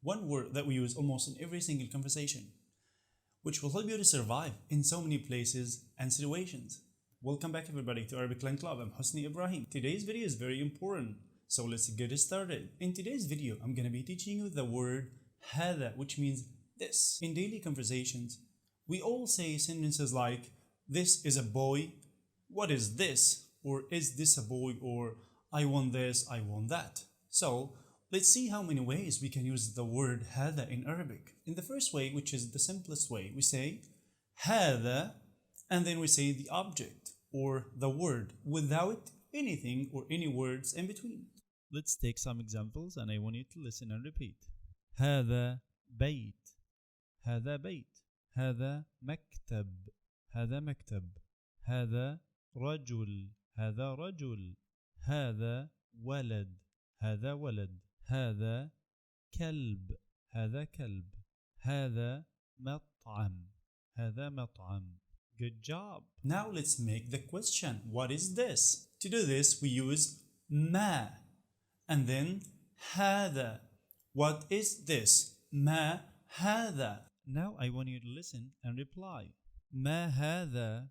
one word that we use almost in every single conversation, which will help you to survive in so many places and situations. Welcome back everybody to ArabicLangclub. I'm Hosni Ibrahim. Today's video is very important, so let's get started. In today's video, I'm going to be teaching you the word هذا, which means this. In daily conversations, we all say sentences like, this is a boy, what is this? Or is this a boy? Or I want this, I want that. So let's see how many ways we can use the word هذا in Arabic. In the first way, which is the simplest way, we say هذا and then we say the object or the word without anything or any words in between. Let's take some examples and I want you to listen and repeat. هذا بيت. هذا بيت. هذا مكتب. هذا مكتب. هذا رجل. هذا رجل. هذا ولد. هذا ولد. هذا كلب. هذا كلب. هذا مطعم. هذا مطعم. Good job. Now let's make the question. What is this? To do this, we use ما and then هذا. What is this? ما هذا. Now I want you to listen and reply. ما هذا.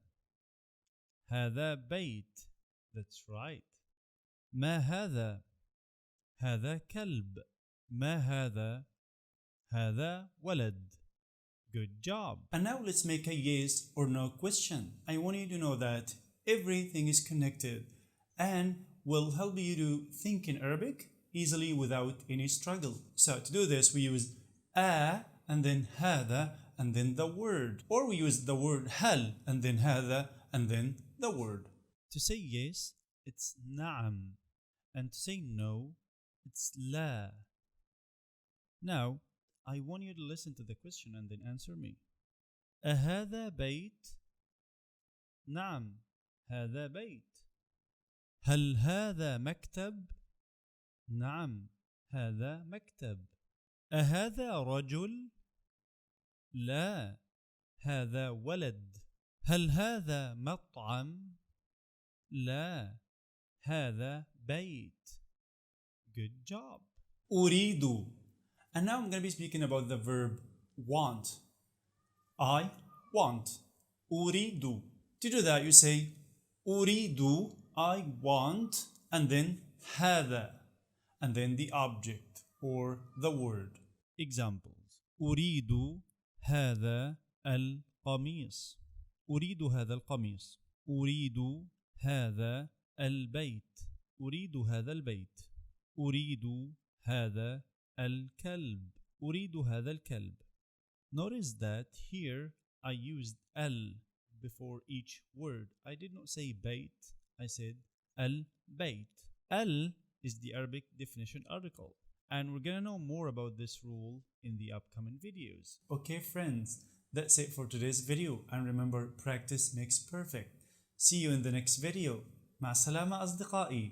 هذا بيت. That's right. ما هذا. هذا كلب. ما هذا. هذا ولد. Good job. And now let's make a yes or no question. I want you to know that everything is connected and will help you to think in Arabic easily without any struggle. So to do this, we use a and then هذا and then the word. Or we use the word هل and then هذا and then the word. To say yes, it's نعم. And to say no, it's لا. Now, I want you to listen to the question and then answer me. أهذا بيت؟ نعم، هذا بيت. هل هذا مكتب؟ نعم، هذا مكتب. أهذا رجل؟ لا، هذا ولد. هل هذا مطعم؟ لا، هذا بيت. Good job. أريد. And now I'm going to be speaking about the verb want. I want. أريد. To do that, you say أريد, I want, and then هذا, and then the object or the word. Examples. أريد هذا القميص. أريد هذا القميص. أريد هذا البيت. أريد هذا البيت. أريد هذا الكلب. أريد هذا الكلب. Notice that here I used al before each word. I did not say bait. I said al-bait. Al is the Arabic definition article. And we're gonna know more about this rule in the upcoming videos. Okay friends, that's it for today's video. And remember, practice makes perfect. See you in the next video. مع السلامة أصدقائي.